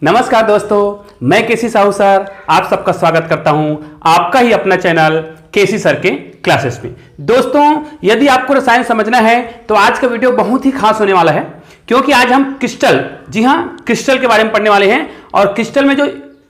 नमस्कार दोस्तों, मैं केसी साहू सर आप सबका स्वागत करता हूं आपका ही अपना चैनल केसी सर के क्लासेस में। दोस्तों, यदि आपको रसायन समझना है तो आज का वीडियो बहुत ही खास होने वाला है, क्योंकि आज हम क्रिस्टल, जी हां, क्रिस्टल के बारे में पढ़ने वाले हैं। और क्रिस्टल में जो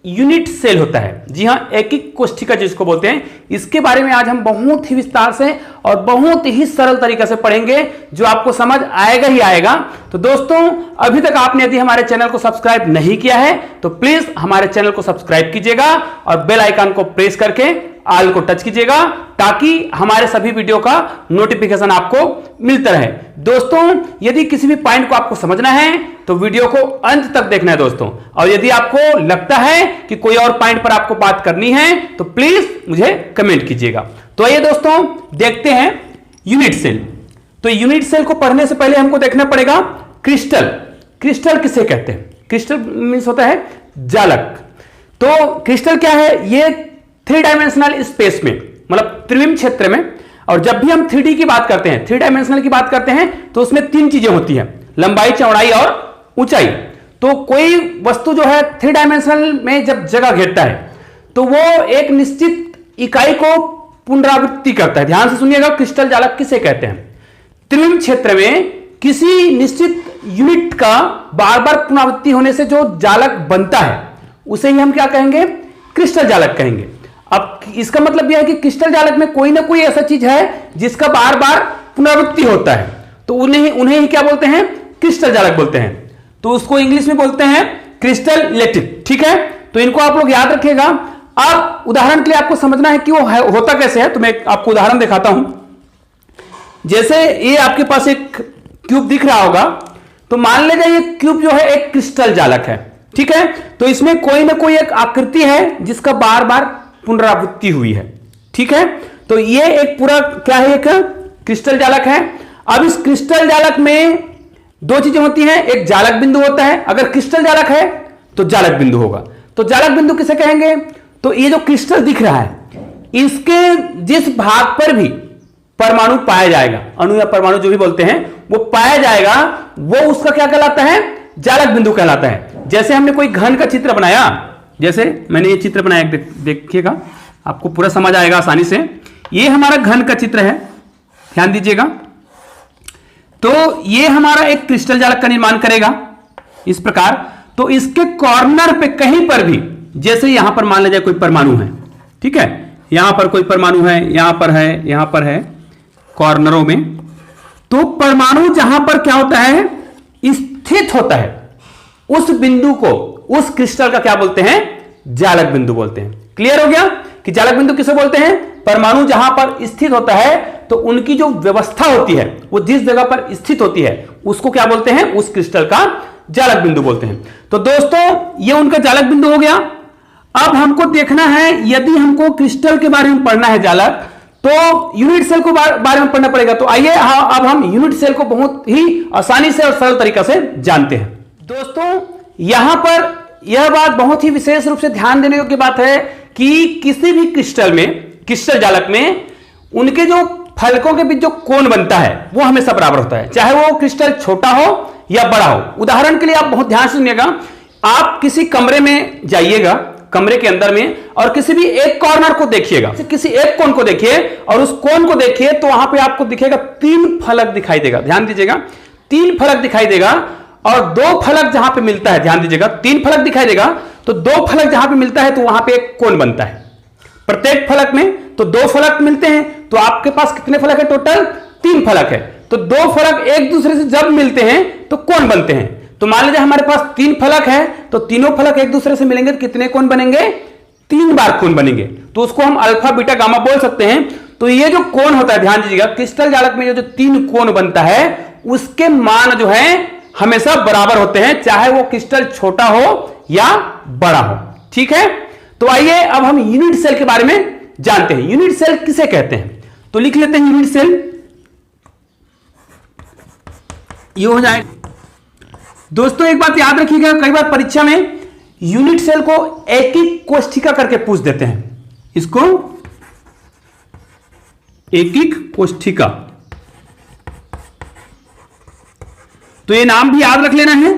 यूनिट सेल होता है, जी हां, एकीक कोशिका जिसको बोलते हैं, इसके बारे में आज हम बहुत ही विस्तार से और बहुत ही सरल तरीके से पढ़ेंगे, जो आपको समझ आएगा ही आएगा। तो दोस्तों, अभी तक आपने यदि हमारे चैनल को सब्सक्राइब नहीं किया है तो प्लीज हमारे चैनल को सब्सक्राइब कीजिएगा और बेल आइकन को प्रेस करके ऑल को टच कीजिएगा, ताकि हमारे सभी वीडियो का नोटिफिकेशन आपको मिलता रहे। दोस्तों, यदि किसी भी पॉइंट को आपको समझना है तो वीडियो को अंत तक देखना है दोस्तों। और यदि आपको लगता है कि कोई और पॉइंट पर आपको बात करनी है तो प्लीज मुझे कमेंट कीजिएगा। तो आइए दोस्तों, देखते हैं यूनिट सेल। तो यूनिट सेल को पढ़ने से पहले हमको देखना पड़ेगा क्रिस्टल। क्रिस्टल किसे कहते हैं? क्रिस्टल मीन्स होता है जालक। तो क्रिस्टल क्या है? ये 3 डायमेंशनल स्पेस में, मतलब त्रिविम क्षेत्र में, और जब भी हम 3D की बात करते हैं, 3 डायमेंशनल की बात करते हैं, तो उसमें 3 चीजें होती हैं, लंबाई, चौड़ाई और ऊंचाई। तो कोई वस्तु जो है 3 डायमेंशनल में जब जगह घेरता है तो वो एक निश्चित इकाई को पुनरावृत्ति करता है। ध्यान से सुनिएगा, क्रिस्टल जालक किसे कहते हैं? त्रिविम क्षेत्र में किसी निश्चित यूनिट का बार बार पुनरावृत्ति होने से जो जालक बनता है उसे ही हम क्या कहेंगे? क्रिस्टल जालक कहेंगे। अब इसका मतलब यह है कि क्रिस्टल जालक में कोई ना कोई ऐसा चीज है जिसका बार बार पुनरावृत्ति होता है, तो उन्हें ही क्या बोलते हैं? क्रिस्टल जालक बोलते हैं। तो उसको इंग्लिश में बोलते हैं क्रिस्टल इलेक्ट्रिक। ठीक है, तो इनको आप लोग याद रखिएगा। अब उदाहरण के लिए आपको समझना है कि वो होता कैसे है, तो मैं आपको उदाहरण दिखाता हूं। जैसे ये आपके पास एक क्यूब दिख रहा होगा, तो मान लीजिए ये क्यूब जो है एक क्रिस्टल जालक है। ठीक है, तो इसमें कोई ना कोई एक आकृति है जिसका बार बार पुनरावृत्ति हुई है। ठीक है, तो ये एक पूरा क्या है? एक क्रिस्टल जालक है। अब इस क्रिस्टल जालक में 2 चीजें होती हैं, एक जालक बिंदु होता है। अगर क्रिस्टल जालक है तो जालक बिंदु होगा। तो जालक बिंदु किसे कहेंगे? तो ये जो क्रिस्टल दिख रहा है, इसके जिस भाग पर भी परमाणु पाया जाएगा, अणु या परमाणु जो भी बोलते हैं, वो पाया जाएगा, वो उसका क्या कहलाता है? जालक बिंदु कहलाता है। जैसे हमने कोई घन का चित्र बनाया, जैसे मैंने ये चित्र बनाया, देखिएगा, आपको पूरा समझ आएगा आसानी से। ये हमारा घन का चित्र है, ध्यान दीजिएगा। तो ये हमारा एक क्रिस्टल जालक का निर्माण करेगा इस प्रकार। तो इसके कॉर्नर पे कहीं पर भी, जैसे यहां पर मान लीजिए कोई परमाणु है, ठीक है, यहां पर कोई परमाणु है, यहां पर है, यहां पर है, कॉर्नरों में, तो परमाणु जहां पर क्या होता है? स्थित होता है, उस बिंदु को, उस क्रिस्टल का क्या बोलते हैं? जालक बिंदु बोलते हैं। क्लियर हो गया कि जालक बिंदु किसे बोलते हैं? परमाणु जहां पर स्थित होता है तो उनकी जो व्यवस्था होती है, वो जिस जगह पर स्थित होती है, उसको क्या बोलते हैं? उस क्रिस्टल का जालक बिंदु बोलते हैं। तो दोस्तों, ये उनका जालक बिंदु हो गया। अब हमको देखना है, यदि हमको क्रिस्टल के बारे में पढ़ना है जालक, तो यूनिट सेल को बारे में पढ़ना पड़ेगा। तो आइए अब हम यूनिट सेल को बहुत ही आसानी से और सरल तरीका से जानते हैं। दोस्तों, यहां पर यह बात बहुत ही विशेष रूप से ध्यान देने योग्य बात है कि किसी भी क्रिस्टल में, क्रिस्टल जालक में, उनके जो फलकों के बीच जो कोण बनता है वो हमेशा बराबर होता है, चाहे वो क्रिस्टल छोटा हो या बड़ा हो। उदाहरण के लिए आप बहुत ध्यान से सुनिएगा, आप किसी कमरे में जाइएगा, कमरे के अंदर में, और किसी भी एक कॉर्नर को देखिएगा, किसी एक कोण को देखिए और उस कोण को देखिए, तो वहां पे आपको दिखेगा 3 फलक दिखाई देगा। ध्यान दीजिएगा, 3 फलक दिखाई देगा, और 2 फलक जहां पे मिलता है, ध्यान दीजिएगा, 3 फलक दिखाई देगा, तो 2 फलक जहां पे मिलता है तो वहां पे एक कोण बनता है। प्रत्येक फलक में तो 2 फलक मिलते हैं, तो आपके पास कितने फलक है? टोटल 3 फलक है। तो 2 फलक एक दूसरे से जब मिलते हैं तो कोण बनते हैं। तो मान लीजिए हमारे पास 3 फलक है, तो तीनों फलक एक दूसरे से मिलेंगे तो कितने कोण बनेंगे? 3 बार कोण बनेंगे। तो उसको हम अल्फा, बीटा, गामा बोल सकते हैं। तो ये जो कोण होता है, ध्यान दीजिएगा, क्रिस्टल जालक में जो 3 कोण बनता है, उसके मान जो है हमेशा बराबर होते हैं, चाहे वो क्रिस्टल छोटा हो या बड़ा हो। ठीक है, तो आइए अब हम यूनिट सेल के बारे में जानते हैं। यूनिट सेल किसे कहते हैं? तो लिख लेते हैं यूनिट सेल, ये हो जाए। दोस्तों, एक बात याद रखिएगा, कई बार परीक्षा में यूनिट सेल को एकीक कोशिका करके पूछ देते हैं। इसको एकीक कोशिका, तो ये नाम भी याद रख लेना है,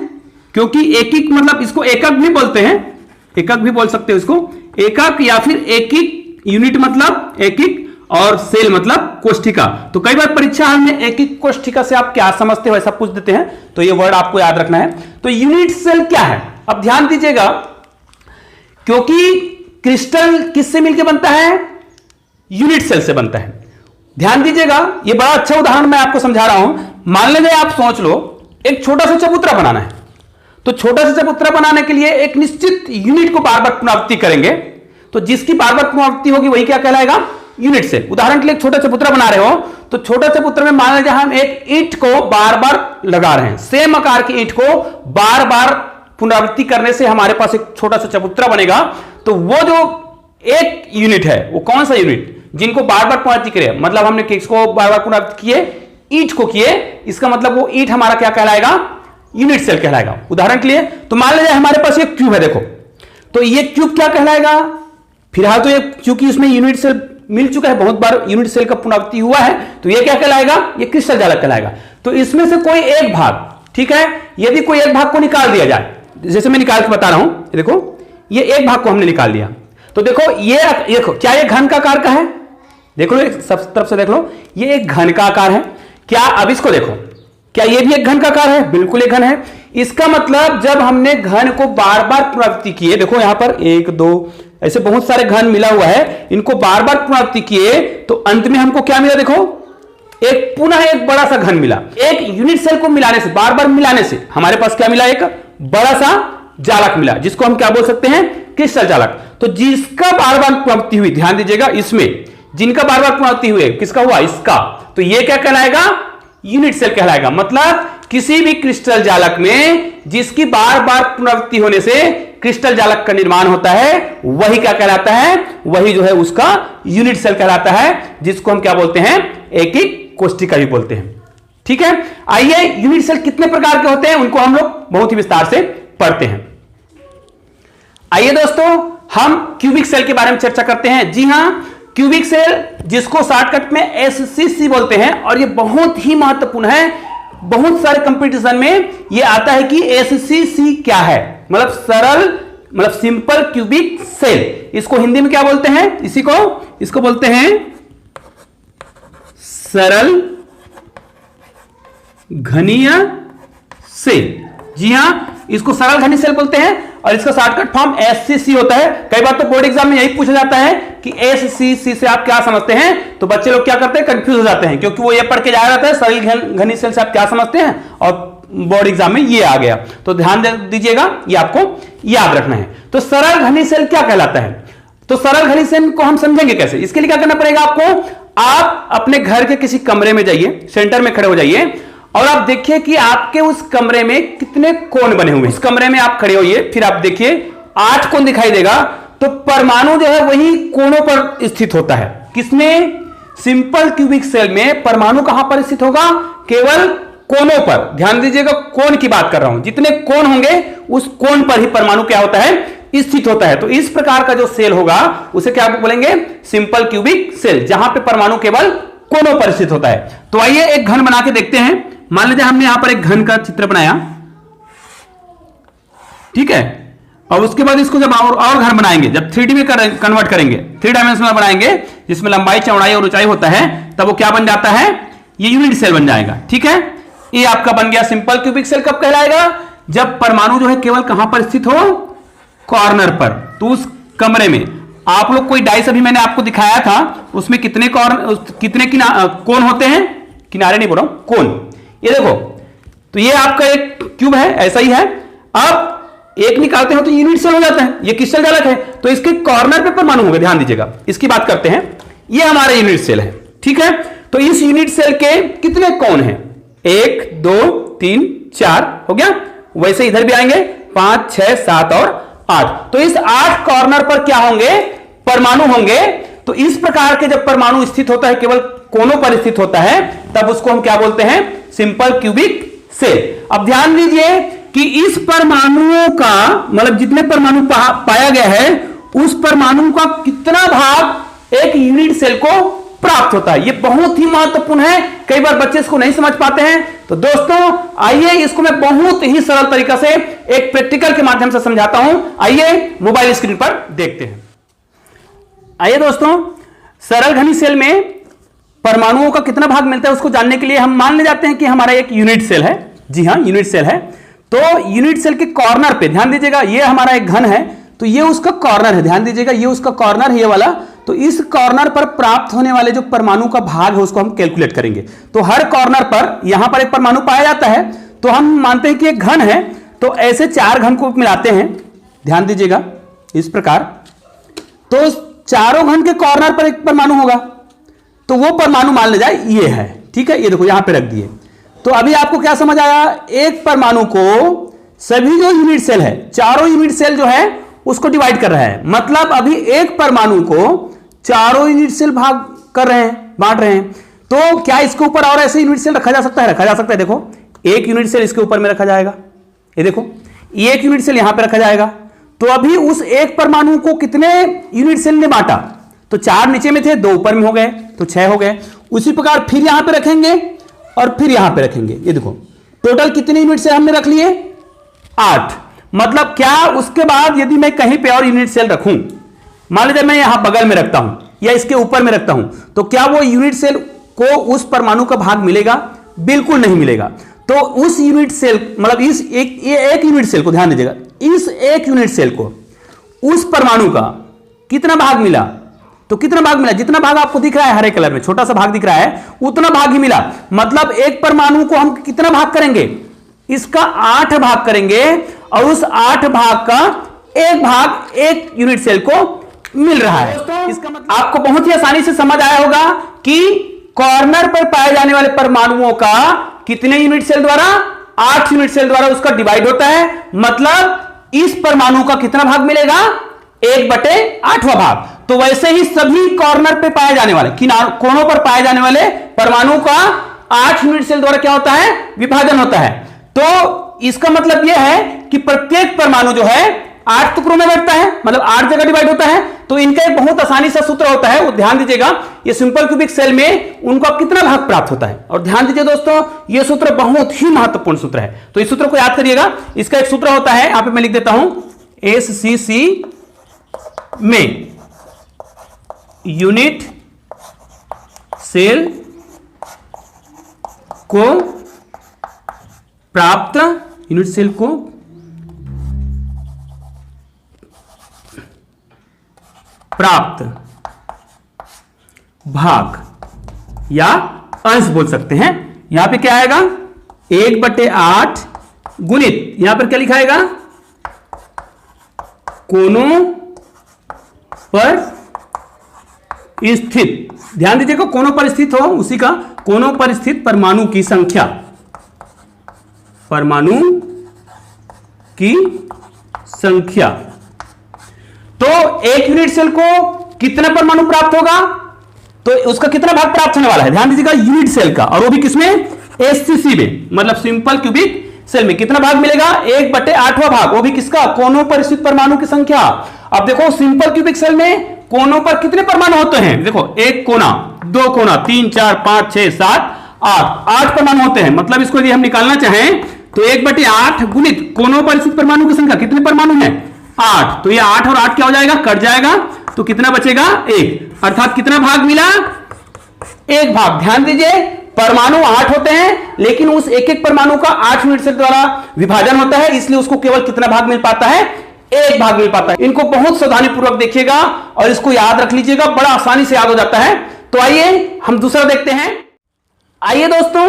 क्योंकि एकक मतलब इसको एकक भी बोलते हैं, एकक भी बोल सकते हो इसको, एकक या फिर एकिक, यूनिट मतलब एकिक और सेल मतलब कोष्ठिका। तो कई बार परीक्षा में एकिक कोष्ठिका से आप क्या समझते हो ऐसा पूछ देते हैं, तो ये वर्ड आपको याद रखना है। तो यूनिट सेल क्या है, अब ध्यान दीजिएगा, क्योंकि क्रिस्टल किससे मिलकर बनता है, यूनिट सेल से बनता है। ध्यान दीजिएगा, ये बड़ा अच्छा उदाहरण मैं आपको समझा रहा हूं। मान लीजिए आप सोच लो एक छोटा सा चबूतरा बनाना है, तो छोटा सा चबूतरा बनाने के लिए एक निश्चित यूनिट को बार बार पुनरावृत्ति करेंगे, तो जिसकी बार बार पुनरावृत्ति होगी वही क्या कहलाएगा, यूनिट सेल। उदाहरण के लिए एक छोटा चबूतरा बना रहे हो, तो छोटा चबूतरे में मान लीजिए हम एक ईंट को बार बार लगा रहे हैं, सेम आकार की ईंट को बार बार पुनरावृत्ति करने से हमारे पास एक छोटा सा चबूतरा बनेगा। तो वो जो एक यूनिट है वो कौन सा यूनिट, जिनको बार बार पुनरावृत्ति करें, मतलब हमने किसको बार बार पुनरावृत्ति किए, ईंट को किए, इसका मतलब वो ईंट हमारा क्या कहलाएगा, यूनिट सेल कहलाएगा। उदाहरण के लिए तो मान लीजिए हमारे पास एक क्यूब है, देखो, तो ये क्यूब क्या कहलाएगा, फिलहाल तो ये चूंकि इसमें यूनिट सेल मिल चुका है, बहुत बार यूनिट सेल का पुनरावृत्ति हुआ है, तो ये क्या कहलाएगा, ये क्रिस्टल जालक कहलाएगा। तो इसमें से कोई एक भाग, ठीक है, यदि कोई एक भाग को निकाल दिया जाए, जैसे मैं निकाल के बता रहा हूं, देखो ये एक भाग को हमने निकाल लिया, तो देखो ये देखो क्या ये घन का आकार का है, देखो सब तरफ से देख लो, ये एक घन का आकार है क्या। अब इसको देखो, क्या ये भी एक घन का आकार है, बिल्कुल एक घन है। इसका मतलब जब हमने घन को बार बार पुनरावृत्ति किए, देखो यहां पर 1 2 ऐसे बहुत सारे घन मिला हुआ है, इनको बार बार पुनरावृत्ति किए तो अंत में हमको क्या मिला, देखो एक पुनः एक बड़ा सा घन मिला। एक यूनिट सेल को मिलाने से, बार बार मिलाने से हमारे पास क्या मिला, एक बड़ा सा जालक मिला, जिसको हम क्या बोल सकते हैं, क्रिस्टल जालक। तो जिसका बार बार पुनरावृत्ति हुई, ध्यान दीजिएगा, इसमें जिनका बार बार पुनरावृत्ति हुई, किसका हुआ, इसका, तो ये क्या कहलाएगा, यूनिट सेल कहलाएगा। मतलब किसी भी क्रिस्टल जालक में जिसकी बार बार पुनरावृत्ति होने से क्रिस्टल जालक का निर्माण होता है, वही क्या कहलाता है, वही जो है उसका यूनिट सेल कहलाता है, जिसको हम क्या बोलते हैं, एकिक कोष्ठिका भी बोलते हैं। ठीक है, आइए यूनिट सेल कितने प्रकार के होते हैं उनको हम लोग बहुत ही विस्तार से पढ़ते हैं। आइए दोस्तों हम क्यूबिक सेल के बारे में चर्चा करते हैं। जी हां, क्यूबिक सेल जिसको शॉर्टकट में एससीसी बोलते हैं, और ये बहुत ही महत्वपूर्ण है, बहुत सारे कंपटीशन में ये आता है कि एससीसी क्या है, मतलब सरल, मतलब सिंपल क्यूबिक सेल। इसको हिंदी में क्या बोलते हैं, इसको बोलते हैं सरल घनीय सेल। जी हां, इसको सरल घनीय सेल बोलते हैं, और इसका शॉर्टकट फॉर्म एससीसी होता है। कई बार तो बोर्ड एग्जाम में यही पूछा जाता है कि एससीसी से आप क्या समझते हैं, तो बच्चे लोग क्या करते हैं, कंफ्यूज हो जाते हैं, क्योंकि वो ये पढ़ के जाया जाता है सरल घनीय सेल से आप क्या समझते हैं, और बोर्ड एग्जाम में ये आ गया। तो ध्यान दीजिएगा, ये आपको याद रखना है। तो सरल घनीय सेल क्या कहलाता है, तो सरल घनीय सेल को हम समझेंगे कैसे, इसके लिए क्या करना पड़ेगा आपको, आप अपने घर के किसी कमरे में जाइए, सेंटर में खड़े हो जाइए, और आप देखिए कि आपके उस कमरे में कितने कोण बने हुए हैं। उस कमरे में आप खड़े होइए, फिर आप देखिए 8 कोण दिखाई देगा, तो परमाणु जो है वही कोणों पर स्थित होता है। किसमें, सिंपल क्यूबिक सेल में परमाणु कहां पर स्थित होगा, केवल कोणों पर। ध्यान दीजिएगा, कोण की बात कर रहा हूं, जितने कोण होंगे उस कोण पर ही परमाणु क्या होता है, स्थित होता है। तो इस प्रकार का जो सेल होगा उसे क्या बोलेंगे, सिंपल क्यूबिक सेल, जहां पे परमाणु केवल कोणों पर स्थित होता है। तो आइए एक घन बना के देखते हैं। मान लीजिए हमने यहां पर एक घन का चित्र बनाया, ठीक है, और उसके बाद इसको जब और घन बनाएंगे, जब 3D में कन्वर्ट करेंगे, 3 डायमेंशनल बनाएंगे, जिसमें लंबाई, चौड़ाई और ऊंचाई होता है, तब वो क्या बन जाता है, ये यूनिट सेल बन जाएगा। ठीक है, ये आपका बन गया सिंपल क्यूबिक सेल। कब कहलाएगा, जब परमाणु जो है केवल कहां पर स्थित हो, कॉर्नर पर। तो उस कमरे में आप लोग कोई डाइस अभी मैंने आपको दिखाया था, उसमें कितने कोण होते हैं, किनारे नहीं बोल रहा हूं, कोण। ये देखो, तो ये आपका एक क्यूब है, ऐसा ही है। अब एक निकालते हैं तो यूनिट सेल हो जाता है, ये क्रिस्टल जालक है, तो इसके कॉर्नर पे परमाणु होंगे। ध्यान दीजिएगा, इसकी बात करते हैं, ये हमारा यूनिट सेल है। ठीक है, तो इस यूनिट सेल के कितने कोण हैं, 1 2 3 4 हो गया। वैसे इधर भी आएंगे 5 6 7 और 8। तो इस 8 कॉर्नर पर क्या होंगे, परमाणु होंगे। तो इस प्रकार के जब परमाणु स्थित होता है, केवल कोनों पर स्थित होता है, तब उसको हम क्या बोलते हैं, सिंपल क्यूबिक सेल। अब ध्यान दीजिए कि इस परमाणुओं का, मतलब जितने परमाणु पाया गया है, उस परमाणु का कितना भाग एक यूनिट सेल को प्राप्त होता है। ये बहुत ही महत्वपूर्ण है, कई बार बच्चे इसको नहीं समझ पाते हैं। तो दोस्तों आइए इसको मैं बहुत ही सरल तरीका से एक प्रैक्टिकल के माध्यम से समझाता हूं। आइए मोबाइल स्क्रीन पर देखते हैं। आइए दोस्तों, सरल घनी सेल में परमाणुओं का कितना भाग मिलता है उसको जानने के लिए हम मान ले जाते हैं कि हमारा एक यूनिट सेल है। जी हां, यूनिट सेल है। तो यूनिट सेल के कॉर्नर पे ध्यान दीजिएगा, ये हमारा एक घन है, तो ये उसका कॉर्नर है। ध्यान दीजिएगा, ये उसका कॉर्नर है, ये वाला। तो इस कॉर्नर पर प्राप्त होने वाले जो परमाणु का भाग है उसको हम कैलकुलेट करेंगे। तो हर कॉर्नर पर यहां पर एक परमाणु पाया जाता है, तो हम मानते हैं कि एक घन है, तो ऐसे 4 घन को मिलाते हैं। ध्यान दीजिएगा इस प्रकार। तो चारों घन के कॉर्नर पर एक परमाणु होगा, तो वो परमाणु मान ले जाए ये है। ठीक है, ये देखो यहां पे रख दिए। तो अभी आपको क्या समझ आया, एक परमाणु को सभी जो यूनिट सेल है, चारों यूनिट सेल जो है उसको डिवाइड कर रहा है। मतलब अभी एक परमाणु को चारों यूनिट सेल भाग कर रहे हैं, बांट रहे हैं। तो क्या इसके ऊपर और ऐसे यूनिट सेल रखा जा सकता है? रखा जा सकता है। देखो एक यूनिट सेल इसके ऊपर में रखा जाएगा, ये देखो एक यूनिट सेल यहां पे रखा जाएगा। तो अभी उस एक परमाणु को कितने यूनिट सेल ने बांटा? तो 4 नीचे में थे, 2 ऊपर में हो गए, तो 6 हो गए। उसी प्रकार फिर यहां पे रखेंगे और फिर यहां पे रखेंगे। ये देखो टोटल कितने यूनिट सेल हमने रख लिए? 8। मतलब क्या उसके बाद यदि मैं कहीं पे और यूनिट सेल रखूं, मान लीजिए मैं यहां बगल में रखता हूं या इसके ऊपर में रखता हूं, तो क्या वो यूनिट सेल को उस परमाणु का भाग मिलेगा? बिल्कुल नहीं मिलेगा। तो उस यूनिट सेल मतलब इस एक यूनिट सेल को ध्यान दीजिएगा, इस एक यूनिट सेल को उस परमाणु का कितना भाग मिला? तो कितना भाग मिला? जितना भाग आपको दिख रहा है हरे कलर में, छोटा सा भाग दिख रहा है, उतना भाग ही मिला। मतलब एक परमाणु को हम कितना भाग करेंगे? इसका 8 भाग करेंगे, और उस 8 भाग का एक भाग एक यूनिट सेल को मिल रहा है। इसका मतलब आपको बहुत ही आसानी से समझ आया होगा कि कॉर्नर पर पाए जाने वाले परमाणुओं का कितने यूनिट सेल द्वारा? 8 यूनिट सेल द्वारा उसका डिवाइड होता है। मतलब इस परमाणु का कितना भाग मिलेगा? 1/8वां भाग। तो वैसे ही सभी कॉर्नर पे पाए जाने वाले, कोनों पर पाए जाने वाले परमाणु का 8 यूनिट सेल द्वारा क्या होता है? विभाजन होता है। तो इसका मतलब यह है कि प्रत्येक परमाणु जो है 8 टुकड़ों में बैठता है, मतलब 8 जगह डिवाइड होता है। तो इनका एक बहुत आसानी सा सूत्र होता है, वो ध्यान दीजिएगा। ये सिंपल क्यूबिक सेल में उनको कितना भाग प्राप्त होता है। और ध्यान दीजिए दोस्तों, ये सूत्र बहुत ही महत्वपूर्ण सूत्र है, तो इस सूत्र को याद करिएगा। इसका एक सूत्र होता है, यहां पे मैं लिख देता हूं, एससीसी में यूनिट सेल को प्राप्त, यूनिट सेल को प्राप्त भाग या अंश बोल सकते हैं। यहां पे क्या आएगा? 1/8 गुणित, यहां पर क्या लिखाएगा? कोनों पर स्थित, ध्यान दीजिएगा, कोनों पर स्थित हो उसी का, कोनों पर स्थित परमाणु की संख्या, परमाणु की संख्या। तो एक यूनिट सेल को कितना परमाणु प्राप्त होगा? तो उसका कितना भाग प्राप्त होने वाला है? ध्यान दीजिएगा, यूनिट सेल का, और वो भी किसमें? एससीसी में, मतलब सिंपल क्यूबिक सेल में कितना भाग मिलेगा? 1/8वां भाग, वो भी किसका? कोनों पर स्थित परमाणु की संख्या। अब देखो सिंपल क्यूबिक सेल में कोनों पर कितने परमाणु होते हैं? देखो एक कोना, 2 कोना, 3 4 5 6 7 8 परमाणु होते हैं। मतलब इसको यदि हम निकालना चाहें तो 1/8 गुणित कोनों पर स्थित परमाणु की संख्या, कितने परमाणु हैं? 8। तो ये 8 और 8 क्या हो जाएगा? कट जाएगा, तो कितना बचेगा? 1। अर्थात कितना भाग मिला? 1 भाग। ध्यान दीजिए, परमाणु 8 होते हैं, लेकिन उस एक एक परमाणु का 8 यूनिट सेल द्वारा विभाजन होता है, इसलिए उसको केवल कितना भाग मिल पाता है? 1 भाग मिल पाता है। इनको बहुत सावधानी पूर्वक देखिएगा और इसको याद रख लीजिएगा, बड़ा आसानी से याद हो जाता है। तो आइए हम दूसरा देखते हैं। आइए दोस्तों,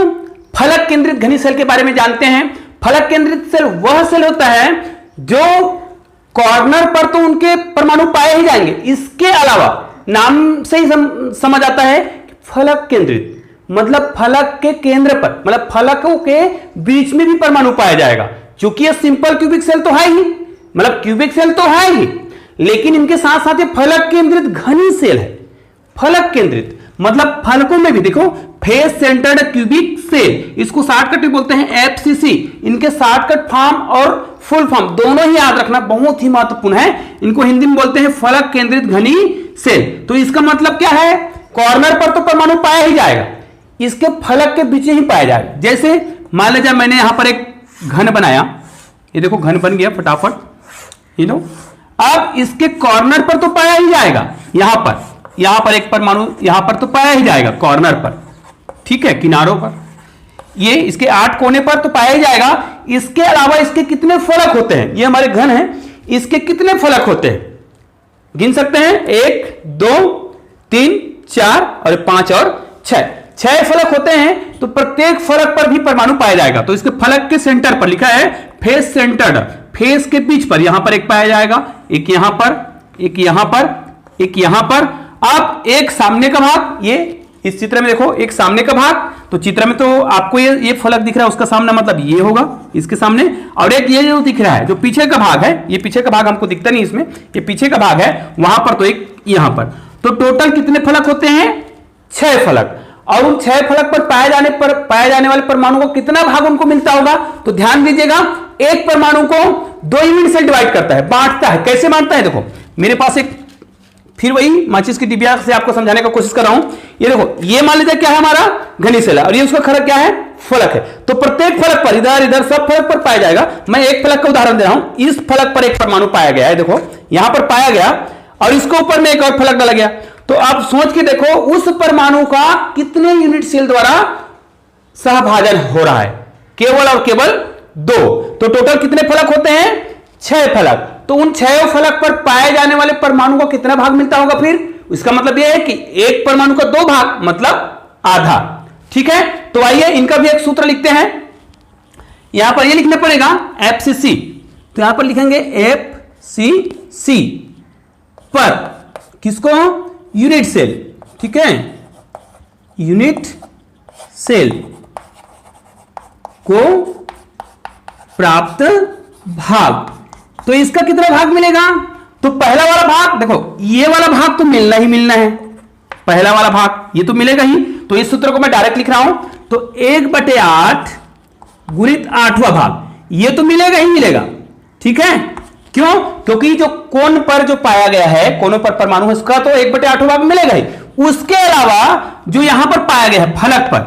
फलक केंद्रित घनी सेल के बारे में जानते हैं। फलक केंद्रित सेल वह सेल होता है जो कॉर्नर पर तो उनके परमाणु पाए ही जाएंगे, इसके अलावा नाम से ही समझ आता है फलक केंद्रित, मतलब फलक के केंद्र पर, मतलब फलकों के बीच में भी परमाणु पाया जाएगा। क्योंकि ये सिंपल क्यूबिक सेल तो है ही, मतलब क्यूबिक सेल तो है ही, लेकिन इनके साथ साथ ये फलक केंद्रित घनी सेल है। फलक केंद्रित मतलब फलकों में भी देखो, फेस सेंटर्ड क्यूबिक सेल, इसको शॉर्टकट में बोलते हैं एफसीसी। इनके शॉर्टकट फॉर्म और फुल फॉर्म दोनों ही याद रखना, बहुत ही महत्वपूर्ण है। इनको हिंदी में बोलते हैं फलक केंद्रित घनी सेल। तो इसका मतलब क्या है? कॉर्नर पर तो परमाणु पाया ही जाएगा, इसके फलक के बीच ही पाया जाएगा। जैसे मान लीजिए मैंने यहां पर एक घन बनाया, ये देखो घन बन गया फटाफट, अब इसके कॉर्नर पर तो पाया ही जाएगा, यहां पर एक परमाणु यहां पर तो पाया ही जाएगा कॉर्नर पर, ठीक है, किनारों पर, ये इसके 8 कोने पर तो पाया ही जाएगा। इसके अलावा इसके कितने फलक होते हैं, ये हमारे घन है, इसके कितने फलक होते हैं गिन सकते हैं, 1 2 3 4 और 5 और 6 फलक होते हैं। तो प्रत्येक फलक पर भी परमाणु पाया जाएगा। तो इसके फलक के सेंटर पर लिखा है फेस सेंटर्ड, फेस के बीच पर यहां पर एक पाया जाएगा, एक यहां पर, एक यहां पर, एक यहां पर। अब एक सामने का भाग, ये इस चित्र में देखो एक सामने का भाग, तो चित्र में तो आपको ये फलक दिख रहा है, उसका सामना मतलब ये होगा इसके सामने, और एक ये जो दिख रहा है जो पीछे का भाग है, ये पीछे का भाग हमको दिखता नहीं इसमें, ये पीछे का भाग है, वहां पर तो एक यहां पर। तो टोटल कितने फलक होते हैं, 6 फलक। और उन 6 फलक पर पाए जाने वाले परमाणु को कितना भाग उनको मिलता होगा, तो ध्यान दीजिएगा, एक परमाणु को 2 यूनिट से डिवाइड करता है, बांटता है। कैसे बांटता है, देखो मेरे पास एक, फिर वही माचिस की डिबिया से आपको समझाने का कोशिश कर रहा हूं। ये देखो, ये मान लीजिए क्या है हमारा घनी सेल, और ये उसका खरक क्या है, फलक है। तो प्रत्येक फलक पर इधर इधर सब फलक पर पाया जाएगा। मैं एक फलक का उदाहरण दे रहा हूं, इस फलक पर एक परमाणु पाया गया है, देखो यहां पर पाया गया, और इसके ऊपर में एक और फलक डाला गया। तो आप सोच के देखो उस परमाणु का कितने यूनिट सेल द्वारा सहभाजन हो रहा है, केवल और केवल 2। तो टोटल कितने फलक होते हैं, 6 फलक। तो उन 6 फलक पर पाए जाने वाले परमाणु को कितना भाग मिलता होगा, फिर इसका मतलब यह है कि एक परमाणु का 2 भाग मतलब आधा, ठीक है। तो आइए इनका भी एक सूत्र लिखते हैं, यहां पर ये लिखना पड़ेगा FCC, तो यहां पर लिखेंगे FCC पर किसको, यूनिट सेल, ठीक है, यूनिट सेल को प्राप्त भाग। तो इसका कितना भाग मिलेगा, तो पहला वाला भाग, देखो ये वाला भाग तो मिलना ही मिलना है, पहला वाला भाग ये तो मिलेगा ही। तो इस सूत्र को मैं डायरेक्ट लिख रहा हूं, तो 1/8 गुणित 8वां भाग ये तो मिलेगा ही मिलेगा, ठीक है। क्यों, क्योंकि जो कोण पर जो पाया गया है, कोनों पर परमाणु है, उसका तो 1/8वां भाग मिलेगा ही। उसके अलावा जो यहां पर पाया गया है फलक पर,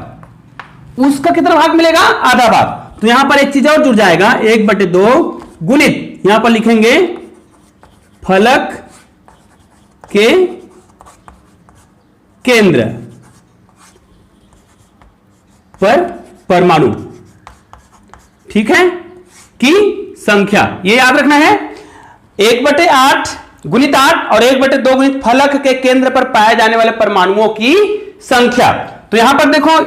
उसका कितना भाग मिलेगा, आधा भाग। तो यहां पर एक चीज और जुड़ जाएगा, 1/2 गुणित, यहां पर लिखेंगे फलक के केंद्र पर परमाणु, ठीक है, की संख्या। यह याद रखना है, 1/8 गुणित 8 और 1/2 गुणित फलक के केंद्र पर पाए जाने वाले परमाणुओं की संख्या। तो यहां पर देखो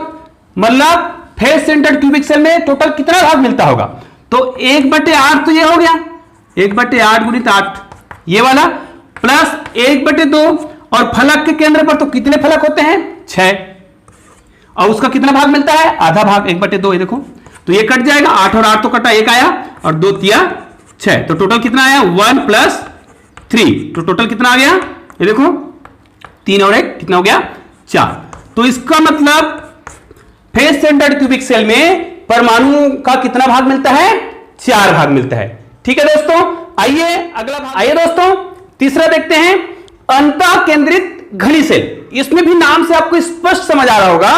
मतलब फेस सेंटर्ड क्यूबिक सेल में टोटल कितना भाग मिलता होगा, तो 1/8 तो ये हो गया, 1/8 गुणित 8 ये वाला, प्लस 1/2, और फलक के केंद्र पर तो कितने फलक होते हैं, 6, और उसका कितना भाग मिलता है, आधा भाग, 1/2। ये देखो, तो ये कट जाएगा, 8 और 8 तो कटा, 1 आया, और 2 तिया 6, तो टोटल कितना आया, 1 + 3, तो टोटल कितना आ गया, ये देखो 3 और 1 कितना हो गया, 4। तो इसका मतलब फेस सेंटर्ड क्यूबिक सेल में परमाणु का कितना भाग मिलता है, 4 भाग मिलता है, ठीक है दोस्तों। आइए अगला भाग, आइए दोस्तों तीसरा देखते हैं, अंतः केंद्रित घनी सेल। इसमें भी नाम से आपको स्पष्ट समझ आ रहा होगा,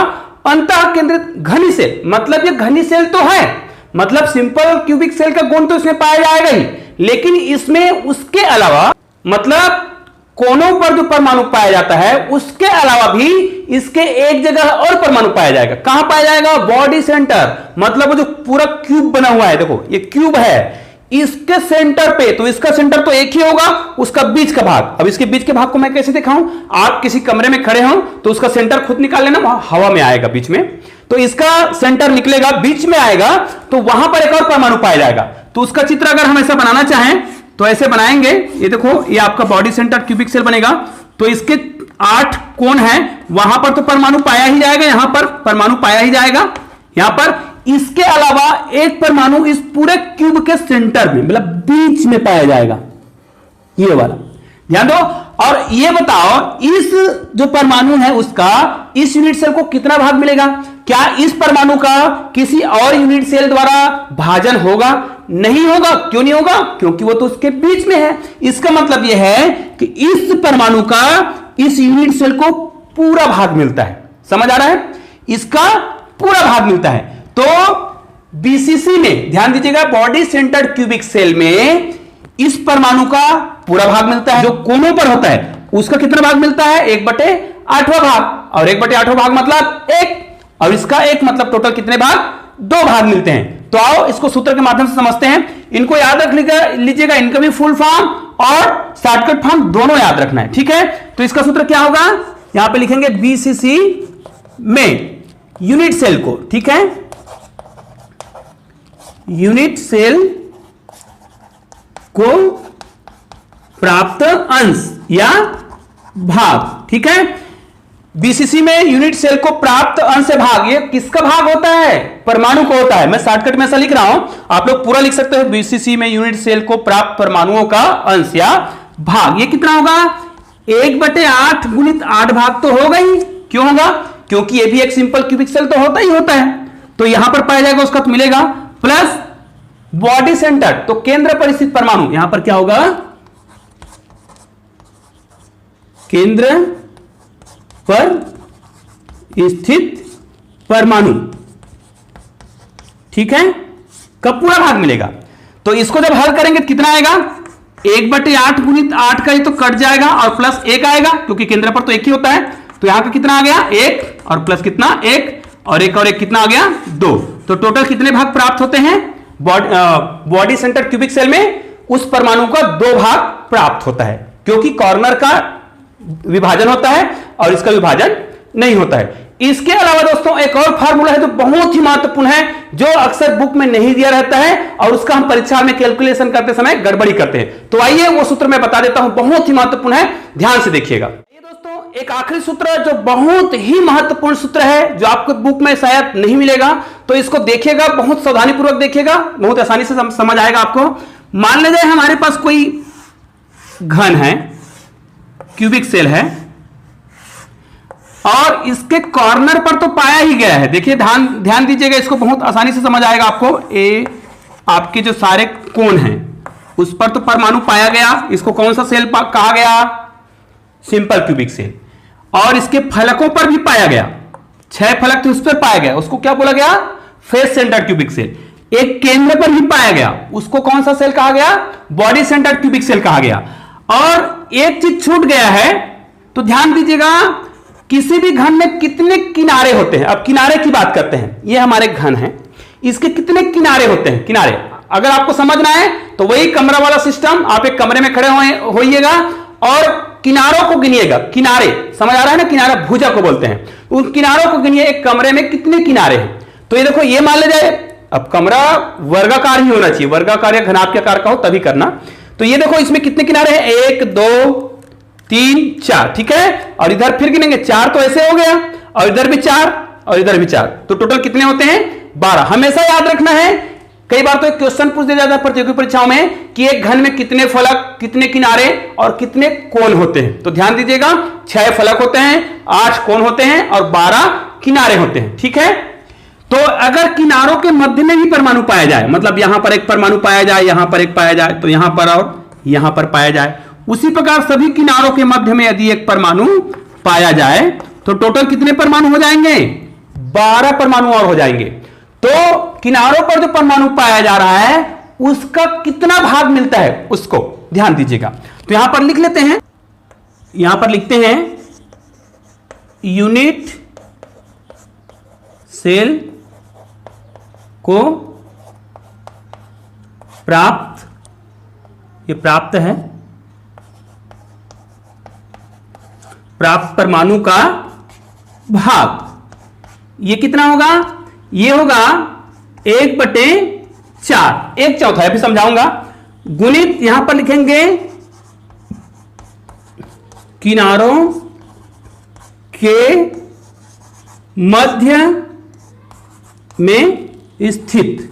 अंतः केंद्रित घनी सेल, मतलब ये घनी सेल तो है, मतलब सिंपल क्यूबिक सेल का गुण तो इसमें पाया जाएगा ही, लेकिन इसमें उसके अलावा मतलब कोनों पर जो परमाणु पाया जाता है उसके अलावा भी इसके एक जगह और परमाणु पाया जाएगा। कहां पाया जाएगा, बॉडी सेंटर, मतलब वो जो पूरा क्यूब बना हुआ है, देखो ये क्यूब है, इसके सेंटर पे, तो इसका सेंटर तो एक ही होगा, उसका बीच का भाग। अब इसके बीच के भाग को मैं कैसे दिखाऊं, आप किसी कमरे में खड़े हो तो उसका सेंटर खुद निकाल लेना, वहां हवा में आएगा बीच में, तो इसका सेंटर निकलेगा बीच में आएगा, तो वहां पर एक और परमाणु पाया जाएगा। तो उसका चित्र अगर हम ऐसा बनाना चाहें तो ऐसे बनाएंगे, ये देखो ये आपका बॉडी सेंटर क्यूबिक सेल बनेगा, तो इसके 8 कोण है, वहां पर तो परमाणु पाया ही जाएगा, यहां पर परमाणु पाया ही जाएगा, यहां पर। इसके अलावा एक परमाणु इस पूरे क्यूब के सेंटर में, मतलब बीच में पाया जाएगा, ये वाला, ध्यान दो। और ये बताओ इस जो परमाणु है उसका इस यूनिट सेल को कितना भाग मिलेगा, क्या इस परमाणु का किसी और यूनिट सेल द्वारा भाजन होगा, नहीं होगा। क्यों नहीं होगा, क्योंकि वो तो उसके बीच में है। इसका मतलब यह है कि इस परमाणु का इस यूनिट सेल को पूरा भाग मिलता है। समझ आ रहा है? इसका पूरा भाग मिलता है। तो बीसीसी में ध्यान दीजिएगा, बॉडी सेंटर्ड क्यूबिक सेल में इस परमाणु का पूरा भाग मिलता है। जो कोनों पर होता है उसका कितना भाग मिलता है? 1/8वां भाग, और 1/8वां भाग मतलब 1, और इसका 1 मतलब टोटल कितने भाग? 2 भाग मिलते हैं। तो आओ इसको सूत्र के माध्यम से समझते हैं। इनको याद रख लीजिएगा, इनका भी फुल फॉर्म और शॉर्टकट फॉर्म दोनों याद रखना है, ठीक है? तो इसका सूत्र क्या होगा? यहां पे लिखेंगे बीसीसी में यूनिट सेल को, ठीक है, यूनिट सेल को प्राप्त अंश या भाग, ठीक है? बीसीसी में यूनिट सेल को प्राप्त अंश या भाग, ये किसका भाग होता है? परमाणु को होता है। मैं शॉर्टकट में ऐसा लिख रहा हूं, आप लोग पूरा लिख सकते हो। बीसीसी में यूनिट सेल को प्राप्त परमाणुओं का अंश या भाग, ये कितना होगा? 1/8 गुणित 8 भाग तो होगा ही। क्यों होगा? क्योंकि ये भी एक सिंपल क्यूबिक सेल तो होता ही होता है। तो यहां पर पाया जाएगा उसका तो मिलेगा, प्लस बॉडी सेंटर, तो केंद्र पर स्थित परमाणु, यहां पर क्या होगा? केंद्र पर स्थित परमाणु, ठीक है, का पूरा भाग मिलेगा। तो इसको जब हल करेंगे तो कितना आएगा? 1/8 गुणित 8 का ही तो कट जाएगा और प्लस 1 आएगा, क्योंकि केंद्र पर तो 1 ही होता है। तो यहां का कितना आ गया? 1, और प्लस कितना? 1, और 1 और 1 कितना आ गया? 2। तो टोटल कितने भाग प्राप्त होते हैं? बॉडी सेंटर क्यूबिक सेल में उस परमाणु का 2 भाग प्राप्त होता है, क्योंकि कॉर्नर का विभाजन होता है और इसका विभाजन नहीं होता है। इसके अलावा दोस्तों एक और फार्मूला है जो बहुत ही महत्वपूर्ण है, जो अक्सर बुक में नहीं दिया रहता है और उसका हम परीक्षा में कैलकुलेशन करते समय गड़बड़ी करते हैं। तो आइए वो सूत्र मैं बता देता हूं, बहुत ही महत्वपूर्ण है, ध्यान से देखिएगा। ये दोस्तों एक आखिरी सूत्र जो बहुत ही महत्वपूर्ण सूत्र है, जो आपको बुक में शायद नहीं मिलेगा, तो इसको देखिएगा, बहुत सावधानी पूर्वक देखिएगा, बहुत आसानी से समझ आएगा आपको। मान लीजिए हमारे पास कोई घन है, क्यूबिक सेल है, और इसके कॉर्नर पर तो पाया ही गया है। देखिए ध्यान दीजिएगा, इसको बहुत आसानी से समझ आएगा आपको। आपके जो सारे कोण हैं उस पर तो परमाणु पाया गया, इसको कौन सा सेल कहा गया? Simple cubic cell. और इसके फलकों पर भी पाया गया, 6 फलक थे उस पर पाया गया, उसको क्या बोला गया? Face centre cubic cell. एक केंद्र पर भी पाया गया, उसको कौन सा सेल कहा गया? बॉडी सेंटर क्यूबिक सेल कहा गया। और एक चीज छूट गया है, तो ध्यान दीजिएगा, किसी भी घन में कितने किनारे होते हैं? अब किनारे की बात करते हैं। ये हमारे घन है, इसके कितने किनारे होते हैं? किनारे अगर आपको समझना है तो वही कमरा वाला सिस्टम, आप एक कमरे में खड़े होइएगा और किनारों को गिनिएगा। किनारे समझ आ रहा है ना? किनारा भुजा को बोलते हैं। उन किनारों को गिनिए, एक कमरे में कितने किनारे हैं। तो ये देखो, ये मान ले जाए, अब कमरा वर्गाकार ही होना चाहिए, वर्गाकार या घनाभ आकार का हो तभी करना। तो ये देखो इसमें कितने किनारे हैं? 1 2 3 4, ठीक है। और इधर फिर गिनेंगे, 4 तो ऐसे हो गया, और इधर भी 4 और इधर भी 4, तो टोटल कितने होते हैं? 12। हमेशा याद रखना है, कई बार तो एक क्वेश्चन पूछ दिया जाता है प्रतियोगी परीक्षाओं में कि एक घन में कितने फलक, कितने किनारे और कितने कोण होते हैं। तो ध्यान दीजिएगा, 6 फलक होते हैं, 8 कोण होते हैं और 12 किनारे होते हैं, ठीक है। तो अगर किनारों के मध्य में भी परमाणु पाया जाए, मतलब यहां पर एक परमाणु पाया जाए, यहां पर एक पाया जाए, तो यहां पर और यहां पर पाया जाए, उसी प्रकार सभी किनारों के मध्य में यदि एक परमाणु पाया जाए तो टोटल कितने परमाणु हो जाएंगे? 12 परमाणु और हो जाएंगे। तो किनारों पर जो परमाणु पाया जा रहा है उसका कितना भाग मिलता है उसको ध्यान दीजिएगा। तो यहां पर लिख लेते हैं, यहां पर लिखते हैं यूनिट सेल को प्राप्त, ये प्राप्त है, प्राप्त परमाणु का भाग, ये कितना होगा? ये होगा 1/4, 1/4 है, अभी समझाऊंगा। गुणित यहां पर लिखेंगे किनारों के मध्य में स्थित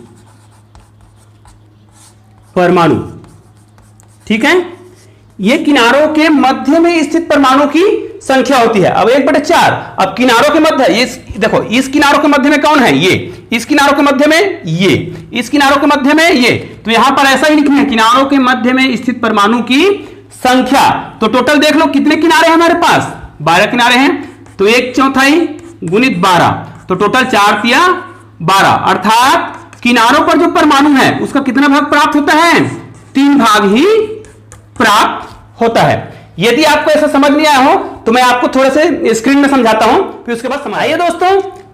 परमाणु, ठीक है। ये किनारों के मध्य में स्थित परमाणु की संख्या होती है। अब 1/4, अब किनारों के मध्य, ये देखो, इस किनारों के मध्य में कौन है? ये, इस किनारों के मध्य में ये, इस किनारों के मध्य में ये, तो यहां पर ऐसा ही लिखना है, किनारों के मध्य में स्थित परमाणु की संख्या। तो टोटल देख लो कितने किनारे हैं हमारे पास? 12 किनारे हैं। तो 1/4 गुणित 12, तो टोटल 4 तिया 12, अर्थात किनारों पर जो परमाणु है उसका कितना भाग प्राप्त होता है? 3 भाग ही प्राप्त होता है। यदि आपको ऐसा समझ नहीं आया हो तो मैं आपको थोड़े से स्क्रीन में समझाता हूं, फिर उसके बाद समझाइए। दोस्तों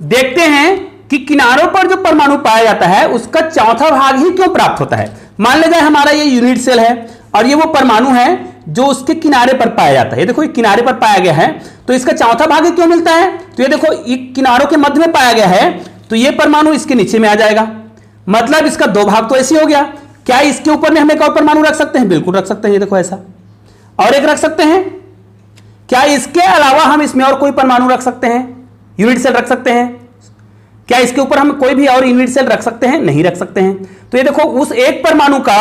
देखते हैं कि किनारों पर जो परमाणु पाया जाता है उसका चौथा भाग ही क्यों प्राप्त होता है। मान लीजिए हमारा ये यूनिट सेल है और ये वो परमाणु है जो उसके किनारे पर पाया जाता है। ये देखो ये किनारे पर पाया गया है, तो इसका चौथा भाग क्यों मिलता है? तो ये देखो ये किनारों के मध्य में पाया गया है, तो ये परमाणु इसके नीचे में आ जाएगा, मतलब इसका 2 भाग तो ऐसे हो गया। क्या इसके ऊपर में हम एक और परमाणु रख सकते हैं? बिल्कुल रख सकते हैं। ये देखो ऐसा, और एक रख सकते हैं। क्या इसके अलावा हम इसमें और कोई परमाणु रख सकते हैं? यूनिट सेल रख सकते हैं। क्या इसके ऊपर हम कोई भी और यूनिट सेल रख सकते हैं? नहीं रख सकते हैं। तो ये देखो उस एक परमाणु का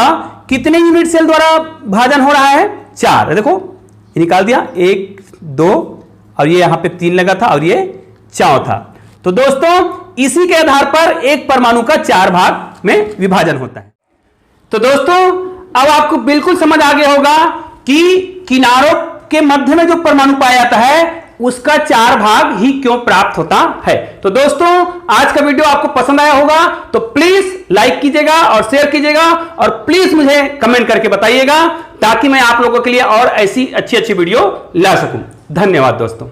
कितने यूनिट सेल द्वारा भाजन हो रहा है? 4। देखो ये निकाल दिया, 1 2 और ये यहां पे 3 लगा था और ये चौथा। तो दोस्तों इसी के आधार पर एक परमाणु का 4 भाग में विभाजन होता है। तो दोस्तों अब आपको बिल्कुल समझ आ गया होगा कि किनारों के मध्य में जो परमाणु पाया जाता है उसका 4 भाग ही क्यों प्राप्त होता है। तो दोस्तों आज का वीडियो आपको पसंद आया होगा तो प्लीज लाइक कीजिएगा और शेयर कीजिएगा और प्लीज मुझे कमेंट करके बताइएगा ताकि मैं आप लोगों के लिए और ऐसी अच्छी वीडियो ला सकूं। धन्यवाद दोस्तों।